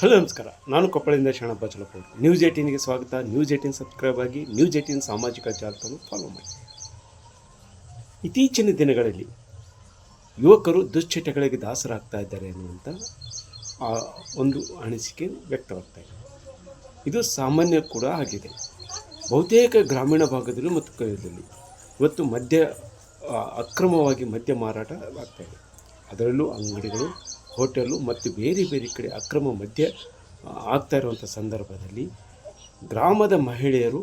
Hello ನಮಸ್ಕಾರ, ನಾನು ಕೊಪ್ಪಳದಿಂದ Sharanappa ಚಲಪ್ಪ. News 18ಗೆ ಸ್ವಾಗತ. ನ್ಯೂಸ್ 18 ಸಬ್ಸ್ಕ್ರೈಬ್ ಆಗಿ, ನ್ಯೂಸ್ 18 ಸಾಮಾಜಿಕ ಜಾಲತಾಣ ಫಾಲೋ ಮಾಡಿ. ಇತ್ತೀಚಿನ ದಿನಗಳಲ್ಲಿ ಯುವಕರು ದುಶ್ಚಟಗಳಿಗೆ ದಾಸರಾಗ್ತಾ ಇದ್ದಾರೆ ಎನ್ನುವಂಥ ಒಂದು ಅನಿಸಿಕೆ ವ್ಯಕ್ತವಾಗ್ತಾ ಇದೆ. ಇದು ಸಾಮಾನ್ಯ ಕೂಡ ಆಗಿದೆ. ಬಹುತೇಕ ಗ್ರಾಮೀಣ ಭಾಗದಲ್ಲೂ ಮತ್ತು ಕೈಯಲ್ಲಿ ಇವತ್ತು ಅಕ್ರಮವಾಗಿ ಮದ್ಯ ಮಾರಾಟ ಆಗ್ತಾ ಇದೆ. ಅದರಲ್ಲೂ ಅಂಗಡಿಗಳು, ಹೋಟೆಲು ಮತ್ತು ಬೇರೆ ಬೇರೆ ಕಡೆ ಅಕ್ರಮ ಮದ್ಯ ಆಗ್ತಾ ಇರುವಂಥ ಸಂದರ್ಭದಲ್ಲಿ ಗ್ರಾಮದ ಮಹಿಳೆಯರು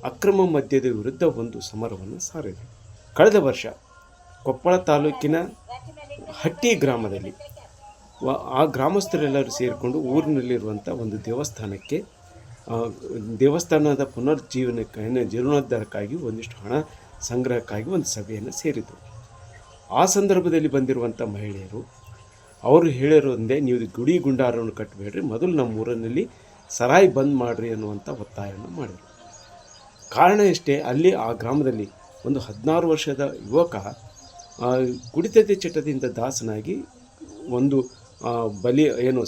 ಅಕ್ರಮ ಮದ್ಯದ ವಿರುದ್ಧ ಒಂದು ಸಮರವನ್ನು ಸಾರಿದರು. ಕಳೆದ ವರ್ಷ ಕೊಪ್ಪಳ ತಾಲೂಕಿನ ಹಟ್ಟಿ ಗ್ರಾಮದಲ್ಲಿ ಆ ಗ್ರಾಮಸ್ಥರೆಲ್ಲರೂ ಸೇರಿಕೊಂಡು ಊರಿನಲ್ಲಿರುವಂಥ ಒಂದು ದೇವಸ್ಥಾನದ ಜೀರ್ಣೋದ್ಧಾರಕ್ಕಾಗಿ ಒಂದಿಷ್ಟು ಹಣ ಸಂಗ್ರಹಕ್ಕಾಗಿ ಒಂದು ಸಭೆಯನ್ನು ಸೇರಿದರು. ಆ ಸಂದರ್ಭದಲ್ಲಿ ಬಂದಿರುವಂಥ ಮಹಿಳೆಯರು ಅವರು ಹೇಳಿರೋದೇ, ನೀವು ಗುಡಿ ಗುಂಡಾರವನ್ನು ಕಟ್ಟಬೇಡ್ರಿ, ಮೊದಲು ನಮ್ಮ ಊರಿನಲ್ಲಿ ಸರಾಯಿ ಬಂದ್ ಮಾಡಿರಿ ಅನ್ನುವಂಥ ಒತ್ತಾಯವನ್ನು ಮಾಡಿದರು. ಕಾರಣ ಇಷ್ಟೇ, ಅಲ್ಲಿ ಆ ಗ್ರಾಮದಲ್ಲಿ ಒಂದು 16 ವರ್ಷದ ಯುವಕ ಕುಡಿತದ ಚಟದಿಂದ ದಾಸನಾಗಿ ಒಂದು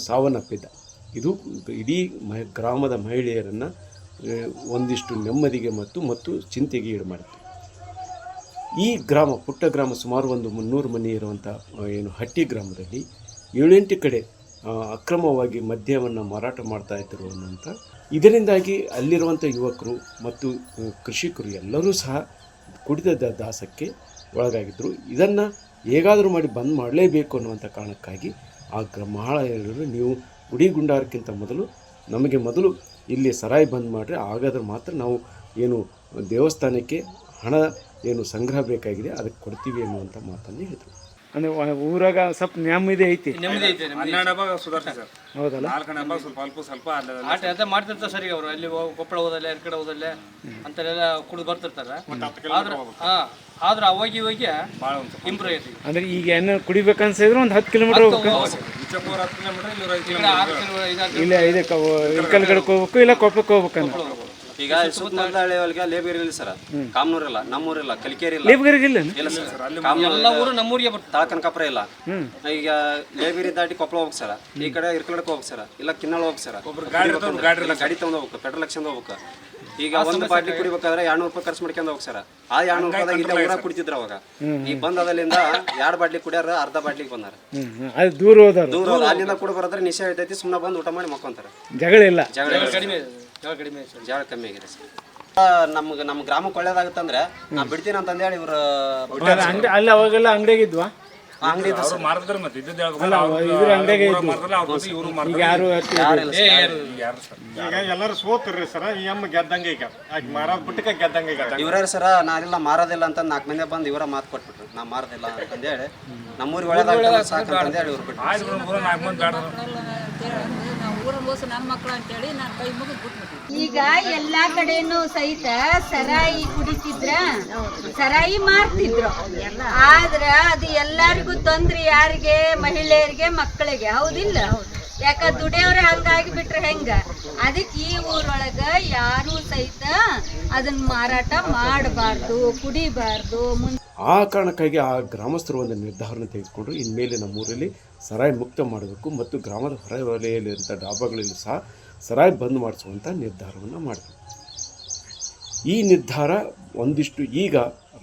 ಸಾವನ್ನಪ್ಪಿದ್ದ. ಇದು ಇಡೀ ಗ್ರಾಮದ ಮಹಿಳೆಯರನ್ನು ಒಂದಿಷ್ಟು ನೆಮ್ಮದಿಗೆ ಮತ್ತು ಚಿಂತೆಗೆ ಈಡು ಮಾಡಿತು. ಈ ಗ್ರಾಮ ಪುಟ್ಟ ಗ್ರಾಮ, ಸುಮಾರು ಒಂದು 300 ಮನೆ ಇರುವಂಥ ಹಟ್ಟಿ ಗ್ರಾಮದಲ್ಲಿ 7-8 ಕಡೆ ಅಕ್ರಮವಾಗಿ ಮದ್ಯವನ್ನು ಮಾರಾಟ ಮಾಡ್ತಾ ಇದ್ದರು ಅನ್ನುವಂಥ. ಇದರಿಂದಾಗಿ ಅಲ್ಲಿರುವಂಥ ಯುವಕರು ಮತ್ತು ಕೃಷಿಕರು ಎಲ್ಲರೂ ಸಹ ಕುಡಿತದ ದಾಸಕ್ಕೆ ಒಳಗಾಗಿದ್ದರು. ಇದನ್ನು ಹೇಗಾದರೂ ಮಾಡಿ ಬಂದ್ ಮಾಡಲೇಬೇಕು ಅನ್ನುವಂಥ ಕಾರಣಕ್ಕಾಗಿ ಆ ಮಹಿಳೆಯರು, ನೀವು ಗುಡಿ ಗುಂಡಾರಕ್ಕಿಂತ ಮೊದಲು ಇಲ್ಲಿ ಸರಾಯಿ ಬಂದ್ ಮಾಡಿರಿ, ಹಾಗಾದ್ರೆ ಮಾತ್ರ ನಾವು ದೇವಸ್ಥಾನಕ್ಕೆ ಹಣ ಸಂಗ್ರಹ ಬೇಕಾಗಿದೆ, ಅದಕ್ಕೆ ಕೊಡ್ತೀವಿ ಅನ್ನುವಂಥ ಮಾತನ್ನು ಹೇಳಿದರು. ಅಂದರೆ ಊರಾಗ ಸ್ವಲ್ಪ ನೆಮ್ಮದಿ ಐತಿ. ಹೌದಲ್ಲ, 4 ಹಬ್ಬ ಸ್ವಲ್ಪ ಆಟ ಅದ ಮಾಡ್ತಿರ್ತಾರೆ ಸರಿ. ಅವರು ಅಲ್ಲಿ ಕೊಪ್ಪಳ ಹೋದಲ್ಲೇ ಕಡೆ ಹೋದಲ್ಲೇ ಅಂತೆಲ್ಲ ಕುಡಿದು ಬರ್ತಿರ್ತಾರೆ. ಆದ್ರೆ ಹೋಗಿ ಭಾಳ ಇಂಪ್ರೂವ್ ಐತಿ. ಅಂದ್ರೆ ಈಗ ಏನು ಕುಡಿಬೇಕನ್ಸಿದ್ರೆ ಒಂದು 10 ಕಿಲೋಮೀಟರ್ ಹೋಗ್ಬೇಕು, ಇಲ್ಲ ಇದಕ್ಕೆ ಇಳ್ಕಲ್ಗಡಕ್ಕೆ ಹೋಗ್ಬೇಕು, ಇಲ್ಲ ಕೊಪ್ಪಕ್ಕೆ ಹೋಗ್ಬೇಕಂದ್ರೆ. ಈಗ ಸುತ್ತಮುತ್ತ ಹಳ್ಳಿಯೊಳಗೆ ಲೇಬರ್ ಇಲ್ಲ ಸರ್, ಕಾಮನೂರಿಲ್ಲ, ನಮ್ಮೂರಿಲ್ಲ, ಕಲಿಕೇರಿ ಇಲ್ಲ, ಇಲ್ಲ ಸರ್. ನಮ್ಮೂರಿಗೆ ತಾಳಕನಕಾಪುರ ಇಲ್ಲ. ಈಗ ಲೇಬರಿ ದಾಟಿ ಕೊಪ್ಪಳ ಹೋಗ್ಬೇಕು ಸರ್, ಈ ಕಡೆ ಇರ್ಕಲ್ಗಡಕ್ಕೆ ಹೋಗ್ಬೇಕು ಸರ್, ಇಲ್ಲ ಕಿನ್ನಾಳ ಹೋಗ್ಬೇಕು ಸರ್, ಗಾಡಿ ತಗೊಂಡ್ ಹೋಗ್ಬೇಕು, ಪೆಟ್ರೋಲ್ ಹಾಕ್ಸ್ಕೊಂಡು ಹೋಗ್ಬೇಕು. ಈಗ ಒಂದು ಬಾಟ್ಲಿ ಕುಡಿಬೇಕಾದ್ರೆ 200 ರೂಪಾಯಿ ಖರ್ಚು ಮಾಡ್ಕೊಂಡು ಹೋಗಿ ಸರ್. ಆ 200 ರೂಪಾಯಿ ಇಲ್ಲೇ ಊರಾಗ ಕುಡಿತಿದ್ರು ಅವಾಗ. ಈಗ ಬಂದದಲ್ಲಿಂದ 2 ಬಾಟ್ಲಿ ಕುಡಿಯಾರ, ಅರ್ಧ ಬಾಟ್ಲಿಗೆ ಬಂದಾರ. ದೂರ ಅಲ್ಲಿಂದ ಕುಡಿ ಬರೋದ್ರೆ ನಿಶೆ ಹೇಳ್ತೈತಿ, ಸುಮ್ಮನೆ ಬಂದು ಊಟ ಮಾಡಿ ಮಕ್ಕೊಂತಾರೆ. ಜಗಳ ಇಲ್ಲ, ಜಗಳ ಕಮ್ಮಿ ಆಗಿದೆ ಸರ್. ನಮ್ಮ ಗ್ರಾಮಕ್ಕೆ ಒಳ್ಳೇದಾಗುತ್ತಂದ್ರೆ ನಾ ಬಿಡ್ತೀನಿ ಅಂತಂದು ಹೇಳಿ ಇವ್ರು ಅಲ್ಲಿ ಅವಾಗೆಲ್ಲ ಅಂಗಡಿಯಾಗಿದ್ವಾ? ಅಂಗಡಿ ಎಲ್ಲರೂ ಸೋತ್ರಿ ಸರ, ಈ ಅಮ್ಮ ಗೆದ್ದಂಗೆ. ಈಗ ಮಾರೋದ್ ಬಿಟ್ಟಕ್ಕೆ ಗೆದ್ದಂಗೆ. ಇವ್ರ ಸರ ನಾನೆಲ್ಲ ಮಾರೋದಿಲ್ಲ ಅಂತ 4 ಮಂದಿ ಬಂದು ಇವರ ಮಾತು ಕೊಟ್ಬಿಟ್ರು, ನಾ ಮಾರೋದಿಲ್ಲ ಅಂತಂದೇಳಿ. ನಮ್ಮೂರಿಗೆ ಒಳ್ಳೇದಾಗ ಸಾಕಂತಂದೇಳಿ ಇವ್ರು ಬಿಟ್ಟು ಈಗ ಎಲ್ಲಾ ಕಡೆನೂ ಸಹಿತ ಸರಾಯಿ ಕುಡಿತಿದ್ರ, ಸರಾಯಿ ಮಾರ್ತಿದ್ರು. ಆದ್ರ ಅದು ಎಲ್ಲರಿಗೂ ತೊಂದ್ರೆ, ಯಾರಿಗೆ? ಮಹಿಳೆಯರಿಗೆ, ಮಕ್ಕಳಿಗೆ. ಹೌದಿಲ್ಲ? ಯಾಕ ದುಡಿಯವ್ರೆ ಹಂಗಾಗಿ ಬಿಟ್ರೆ ಹೆಂಗ? ಅದಕ್ಕೆ ಈ ಊರೊಳಗ ಯಾರು ಸಹಿತ ಅದನ್ನ ಮಾರಾಟ ಮಾಡಬಾರ್ದು, ಕುಡಿಬಾರ್ದು. ಆ ಕಾರಣಕ್ಕಾಗಿ ಆ ಗ್ರಾಮಸ್ಥರು ಒಂದು ನಿರ್ಧಾರನ ತೆಗೆದುಕೊಂಡ್ರು. ಇನ್ಮೇಲೆ ನಮ್ಮೂರಲ್ಲಿ ಸರಾಯಿ ಮುಕ್ತ ಮಾಡಬೇಕು ಮತ್ತು ಗ್ರಾಮದ ಹೊರವಲಯದಲ್ಲಿರುವಂಥ ಡಾಬಾಗಳಲ್ಲಿ ಸಹ ಸರಾಯಿ ಬಂದ್ ಮಾಡಿಸುವಂಥ ನಿರ್ಧಾರವನ್ನು ಮಾಡಿದ್ರು. ಈ ನಿರ್ಧಾರ ಒಂದಿಷ್ಟು ಈಗ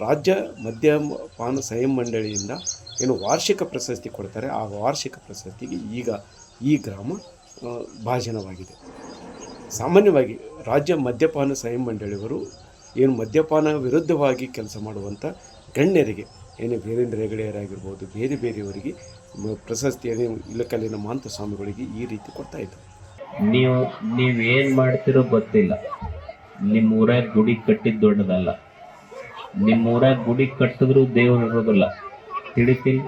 ರಾಜ್ಯ ಮದ್ಯಪಾನ ಸಂಯಮ ಮಂಡಳಿಯಿಂದ ವಾರ್ಷಿಕ ಪ್ರಶಸ್ತಿ ಕೊಡ್ತಾರೆ. ಆ ವಾರ್ಷಿಕ ಪ್ರಶಸ್ತಿಗೆ ಈಗ ಈ ಗ್ರಾಮ ಭಾಜನವಾಗಿದೆ. ಸಾಮಾನ್ಯವಾಗಿ ರಾಜ್ಯ ಮದ್ಯಪಾನ ಸಂಯಮ ಮಂಡಳಿಯವರು ಮದ್ಯಪಾನ ವಿರುದ್ಧವಾಗಿ ಕೆಲಸ ಮಾಡುವಂಥ ಗಣ್ಯರಿಗೆ ವೀರೇಂದ್ರ ಹೆಗಡೆಯರಾಗಿರ್ಬೋದು, ಬೇರೆಯವರಿಗೆ ಪ್ರಶಸ್ತಿಯನ್ನು ಇಲಕಲ್ಲಿನ ಮಾಂತ ಸ್ವಾಮಿಗಳಿಗೆ ಈ ರೀತಿ ಕೊಡ್ತಾ ಇದ್ರು. ನೀವೇನು ಮಾಡ್ತಿರೋ ಗೊತ್ತಿಲ್ಲ. ನಿಮ್ಮ ಊರಾಗ ಗುಡಿ ಕಟ್ಟಿದ್ದು ದೊಡ್ಡದಲ್ಲ. ನಿಮ್ಮ ಊರಾಗ ಗುಡಿ ಕಟ್ಟಿದ್ರು ದೇವ್ರು ಇರೋದಿಲ್ಲ, ತಿಳಿತೀನಿ.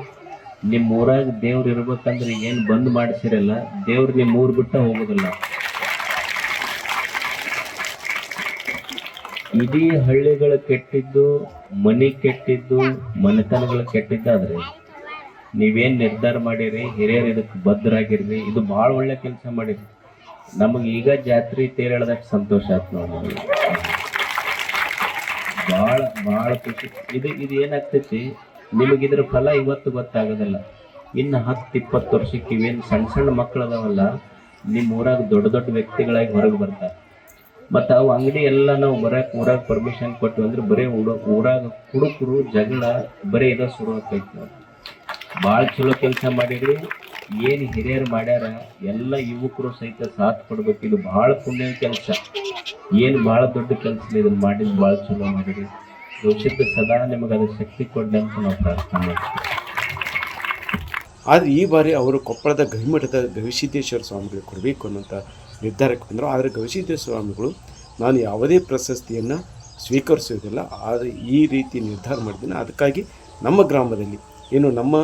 ನಿಮ್ಮ ಊರಾಗ ದೇವ್ರು ಇರ್ಬೇಕಂದ್ರೆ ಏನು ಬಂದ್ ಮಾಡಿಸಿರಲ್ಲ, ದೇವ್ರು ನಿಮ್ಮ ಊರು ಬಿಟ್ಟ ಹೋಗೋದಿಲ್ಲ. ಇಡೀ ಹಳ್ಳಿಗಳು ಕೆಟ್ಟಿದ್ದು, ಮನೆ ಕೆಟ್ಟಿದ್ದು, ಮನೆತನಗಳು ಕೆಟ್ಟಿದ್ದಾದ್ರೆ ನೀವೇನು ನಿರ್ಧಾರ ಮಾಡಿರಿ, ಹಿರಿಯರು ಇದಕ್ಕೆ ಬದ್ಧರಾಗಿರ್ರಿ. ಇದು ಭಾಳ ಒಳ್ಳೆ ಕೆಲಸ ಮಾಡಿರಿ. ನಮಗೆ ಈಗ ಜಾತ್ರೆ ತೇರು ಎಳೆದಷ್ಟು ಸಂತೋಷ ಆಯ್ತು ನೋಡಿ. ಭಾಳ ಖುಷಿ. ಇದು ಏನಾಗ್ತೈತಿ, ನಿಮಗಿದ್ರ ಫಲ ಇವತ್ತು ಗೊತ್ತಾಗೋದಿಲ್ಲ. ಇನ್ನು 10-20 ವರ್ಷಕ್ಕೆ ಇವೇನು ಸಣ್ಣ ಮಕ್ಕಳು ಅದಾವಲ್ಲ, ನಿಮ್ಮ ಊರಾಗ ದೊಡ್ಡ ದೊಡ್ಡ ವ್ಯಕ್ತಿಗಳಾಗಿ ಹೊರಗೆ ಬರ್ತಾರೆ. ಮತ್ತು ಅವು ಅಂಗಡಿ ಎಲ್ಲ ನಾವು ಊರಾಗ ಪರ್ಮಿಷನ್ ಕೊಟ್ಟು ಅಂದ್ರೆ ಬರೀ ಊರಾಗ ಕುಡುಕರು ಜಗಳ ಬರೀ ಇದ ಶುರು ಆಗ್ತೈತಿ. ನಾವು ಭಾಳ ಚಲೋ ಕೆಲಸ ಮಾಡಿರಿ. ಏನು ಹಿರಿಯರು ಮಾಡ್ಯಾರ ಎಲ್ಲ ಯುವಕರು ಸಹಿತ ಸಾಥ್ ಕೊಡ್ಬೇಕು. ಇದು ಭಾಳ ಪುಣ್ಯ ಕೆಲಸ, ಏನು ಭಾಳ ದೊಡ್ಡ ಕೆಲಸ ಇದನ್ನು ಮಾಡಿದ್ದು ಭಾಳ ಚಲೋ ಮಾಡಿರಿ. ಭವಿಷ್ಯದ ಸದಾ ನಿಮಗೆ ಅದು ಶಕ್ತಿ ಕೊಡ್ಲಿ ಅಂತ ನಾವು ಪ್ರಾರ್ಥನೆ ಮಾಡ್ತೀವಿ. ಆದರೆ ಈ ಬಾರಿ ಅವರು ಕೊಪ್ಪಳದ ಗವಿಮಠದ ಗವಿಸಿದ್ದೇಶ್ವರ ಸ್ವಾಮಿಗಳು ಕೊಡಬೇಕು ಅನ್ನೋಂಥ ನಿರ್ಧಾರಕ್ಕೆ ಬಂದರು. ಆದರೆ ಗವಿಸಿದ್ದೇಶ್ವರ ಸ್ವಾಮಿಗಳು ನಾನು ಯಾವುದೇ ಪ್ರಶಸ್ತಿಯನ್ನು ಸ್ವೀಕರಿಸೋದಿಲ್ಲ, ಆದರೆ ಈ ರೀತಿ ನಿರ್ಧಾರ ಮಾಡಿದ್ದೀನಿ. ಅದಕ್ಕಾಗಿ ನಮ್ಮ ಗ್ರಾಮದಲ್ಲಿ ಏನು ನಮ್ಮ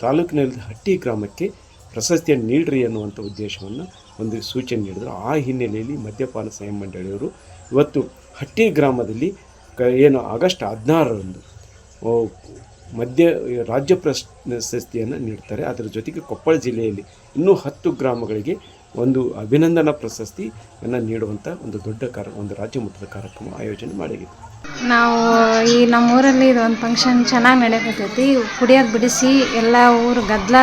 ತಾಲೂಕಿನಲ್ಲಿ ಹಟ್ಟಿ ಗ್ರಾಮಕ್ಕೆ ಪ್ರಶಸ್ತಿಯನ್ನು ನೀಡ್ರಿ ಅನ್ನುವಂಥ ಉದ್ದೇಶವನ್ನು ಒಂದು ಸೂಚನೆ ನೀಡಿದರು. ಆ ಹಿನ್ನೆಲೆಯಲ್ಲಿ ಮದ್ಯಪಾನ ಸಂಯಮ ಮಂಡಳಿಯವರು ಇವತ್ತು ಹಟ್ಟಿ ಗ್ರಾಮದಲ್ಲಿ ಏನು ಆಗಸ್ಟ್ 16ರಂದು ರಾಜ್ಯ ಪ್ರಶಸ್ತಿಯನ್ನು ನೀಡ್ತಾರೆ. ಅದರ ಜೊತೆಗೆ ಕೊಪ್ಪಳ ಜಿಲ್ಲೆಯಲ್ಲಿ ಇನ್ನೂ 10 ಗ್ರಾಮಗಳಿಗೆ ಒಂದು ಅಭಿನಂದನಾ ಪ್ರಶಸ್ತಿಯನ್ನು ನೀಡುವಂಥ ಒಂದು ದೊಡ್ಡ ಒಂದು ರಾಜ್ಯ ಮಟ್ಟದ ಕಾರ್ಯಕ್ರಮ ಆಯೋಜನೆ ಮಾಡಲಾಗಿದೆ. ನಾವು ಈ ನಮ್ಮೂರಲ್ಲಿ ಇದೊಂದು ಫಂಕ್ಷನ್ ಚೆನ್ನಾಗಿ ನಡೆಯಕತ್ತೈತಿ. ಕುಡಿಯೋದು ಬಿಡಿಸಿ ಎಲ್ಲ ಊರು ಗದ್ದಲ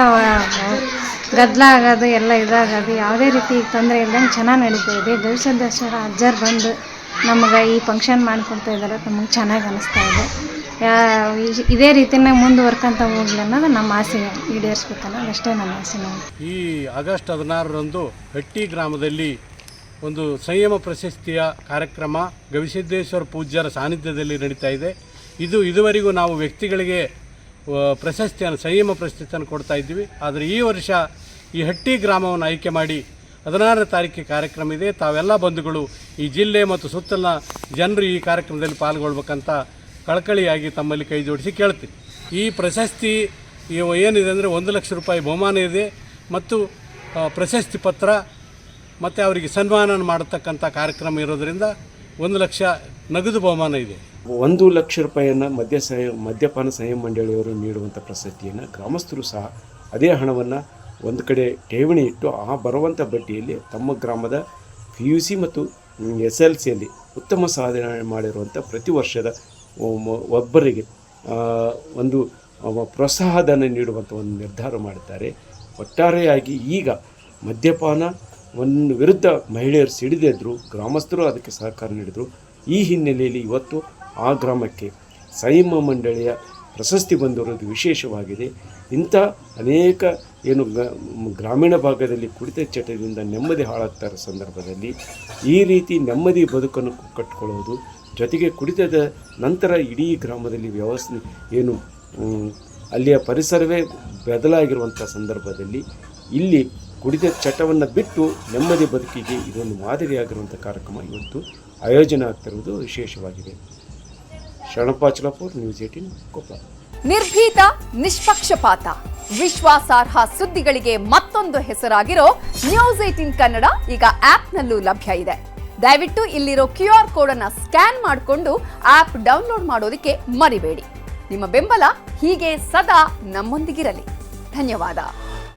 ಆಗೋದು ಎಲ್ಲ ಇದಾಗೋದು ಯಾವುದೇ ರೀತಿ ತೊಂದರೆ ಇಲ್ದಂಗೆ ಚೆನ್ನಾಗಿ ನಡೀತಾ ಇದೆ. ಗವಿಸಿದ್ದೇಶ್ವರ ಅಜ್ಜರು ಬಂದು ನಮಗೆ ಈ ಫಂಕ್ಷನ್ ಮಾಡಿಕೊಡ್ತಾ ಇದ್ದಾರೆ. ನಮಗೆ ಚೆನ್ನಾಗಿ ಅನ್ನಿಸ್ತಾ ಇದೆ. ಇದೇ ರೀತಿಯೇ ಮುಂದುವರ್ಕೊಂತ ಹೋಗ್ಲಿ ಅನ್ನೋದು ನಮ್ಮ ಆಸೆ, ಈಡೇರಿಸ್ಬೇಕನ್ನೋದು ಅಷ್ಟೇ ನನ್ನ ಆಸೆ. ನಾವು ಈ ಆಗಸ್ಟ್ 16ರಂದು ಹಟ್ಟಿ ಗ್ರಾಮದಲ್ಲಿ ಒಂದು ಸಂಯಮ ಪ್ರಶಸ್ತಿಯ ಕಾರ್ಯಕ್ರಮ ಗವಿಸಿದ್ದೇಶ್ವರ ಪೂಜ್ಯರ ಸಾನ್ನಿಧ್ಯದಲ್ಲಿ ನಡೀತಾ ಇದೆ. ಇದುವರೆಗೂ ನಾವು ವ್ಯಕ್ತಿಗಳಿಗೆ ಪ್ರಶಸ್ತಿಯನ್ನು ಸಂಯಮ ಪ್ರಶಸ್ತಿಯನ್ನು ಕೊಡ್ತಾ ಇದ್ದೀವಿ. ಆದರೆ ಈ ವರ್ಷ ಈ ಹಟ್ಟಿ ಗ್ರಾಮವನ್ನು ಆಯ್ಕೆ ಮಾಡಿ 16ನೇ ತಾರೀಕಿಗೆ ಕಾರ್ಯಕ್ರಮ ಇದೆ. ತಾವೆಲ್ಲ ಬಂಧುಗಳು ಈ ಜಿಲ್ಲೆ ಮತ್ತು ಸುತ್ತಲಿನ ಜನರು ಈ ಕಾರ್ಯಕ್ರಮದಲ್ಲಿ ಪಾಲ್ಗೊಳ್ಬೇಕಂತ ಕಳಕಳಿಯಾಗಿ ತಮ್ಮಲ್ಲಿ ಕೈ ಜೋಡಿಸಿ ಕೇಳ್ತೀವಿ. ಈ ಪ್ರಶಸ್ತಿ ಏನಿದೆ ಅಂದರೆ 1 ಲಕ್ಷ ರೂಪಾಯಿ ಬಹುಮಾನ ಇದೆ ಮತ್ತು ಪ್ರಶಸ್ತಿ ಪತ್ರ ಮತ್ತು ಅವರಿಗೆ ಸನ್ಮಾನ ಮಾಡತಕ್ಕಂಥ ಕಾರ್ಯಕ್ರಮ ಇರೋದರಿಂದ 1 ಲಕ್ಷ ನಗದು ಬಹುಮಾನ ಇದೆ. 1 ಲಕ್ಷ ರೂಪಾಯಿಯನ್ನು ಮದ್ಯಪಾನ ಸಂಯಮ ಮಂಡಳಿಯವರು ನೀಡುವಂಥ ಪ್ರಶಸ್ತಿಯನ್ನು ಗ್ರಾಮಸ್ಥರು ಸಹ ಅದೇ ಹಣವನ್ನು ಒಂದು ಕಡೆ ಠೇವಣಿ ಇಟ್ಟು ಆ ಬರುವಂಥ ಬಡ್ಡಿಯಲ್ಲಿ ತಮ್ಮ ಗ್ರಾಮದ PUC ಮತ್ತು SLCಯಲ್ಲಿ ಉತ್ತಮ ಸಾಧನೆ ಮಾಡಿರುವಂಥ ಪ್ರತಿ ವರ್ಷದ ಒಬ್ಬರಿಗೆ ಒಂದು ಪ್ರೋತ್ಸಾಹಧನ ನೀಡುವಂಥ ಒಂದು ನಿರ್ಧಾರ ಮಾಡುತ್ತಾರೆ. ಒಟ್ಟಾರೆಯಾಗಿ ಈಗ ಮದ್ಯಪಾನವನ್ನು ವಿರುದ್ಧ ಮಹಿಳೆಯರು ಸಿಡಿದೆದ್ರು, ಗ್ರಾಮಸ್ಥರು ಅದಕ್ಕೆ ಸಹಕಾರ ನೀಡಿದರು. ಈ ಹಿನ್ನೆಲೆಯಲ್ಲಿ ಇವತ್ತು ಆ ಗ್ರಾಮಕ್ಕೆ ಸಂಯಮ ಮಂಡಳಿಯ ಪ್ರಶಸ್ತಿ ಬಂದಿರೋದು ವಿಶೇಷವಾಗಿದೆ. ಇಂಥ ಅನೇಕ ಏನು ಗ್ರಾಮೀಣ ಭಾಗದಲ್ಲಿ ಕುಡಿತ ಚಟದಿಂದ ನೆಮ್ಮದಿ ಹಾಳಾಗ್ತಾ ಇರೋ ಸಂದರ್ಭದಲ್ಲಿ ಈ ರೀತಿ ನೆಮ್ಮದಿ ಬದುಕನ್ನು ಕಟ್ಟಿಕೊಳ್ಳೋದು, ಜೊತೆಗೆ ಕುಡಿತದ ನಂತರ ಇಡೀ ಗ್ರಾಮದಲ್ಲಿ ವ್ಯವಸ್ಥೆ ಏನು ಅಲ್ಲಿಯ ಪರಿಸರವೇ ಬದಲಾಗಿರುವಂಥ ಸಂದರ್ಭದಲ್ಲಿ ಇಲ್ಲಿ ಕುಡಿತ ಚಟವನ್ನು ಬಿಟ್ಟು ನೆಮ್ಮದಿ ಬದುಕಿಗೆ ಇದೊಂದು ಮಾದರಿಯಾಗಿರುವಂಥ ಕಾರ್ಯಕ್ರಮ ಇವತ್ತು ಆಯೋಜನೆ ಆಗ್ತಿರುವುದು ವಿಶೇಷವಾಗಿದೆ. ಶರಣಪ್ಪಾಚಲಾಪುರ್, ನ್ಯೂಸ್ 18 ಕೊಪ್ಪಳ. ನಿರ್ಭೀತ, ನಿಷ್ಪಕ್ಷಪಾತ, ವಿಶ್ವಾಸಾರ್ಹ ಸುದ್ದಿಗಳಿಗೆ ಮತ್ತೊಂದು ಹೆಸರಾಗಿರೋ ನ್ಯೂಸ್ 18 ಕನ್ನಡ ಈಗ ಆಪ್ನಲ್ಲೂ ಲಭ್ಯ ಇದೆ. ದಯವಿಟ್ಟು ಇಲ್ಲಿರೋ QR ಕೋಡ್ ಅನ್ನು ಸ್ಕ್ಯಾನ್ ಮಾಡಿಕೊಂಡು ಆಪ್ ಡೌನ್ಲೋಡ್ ಮಾಡೋದಕ್ಕೆ ಮರಿಬೇಡಿ. ನಿಮ್ಮ ಬೆಂಬಲ ಹೀಗೆ ಸದಾ ನಮ್ಮೊಂದಿಗಿರಲಿ. ಧನ್ಯವಾದ.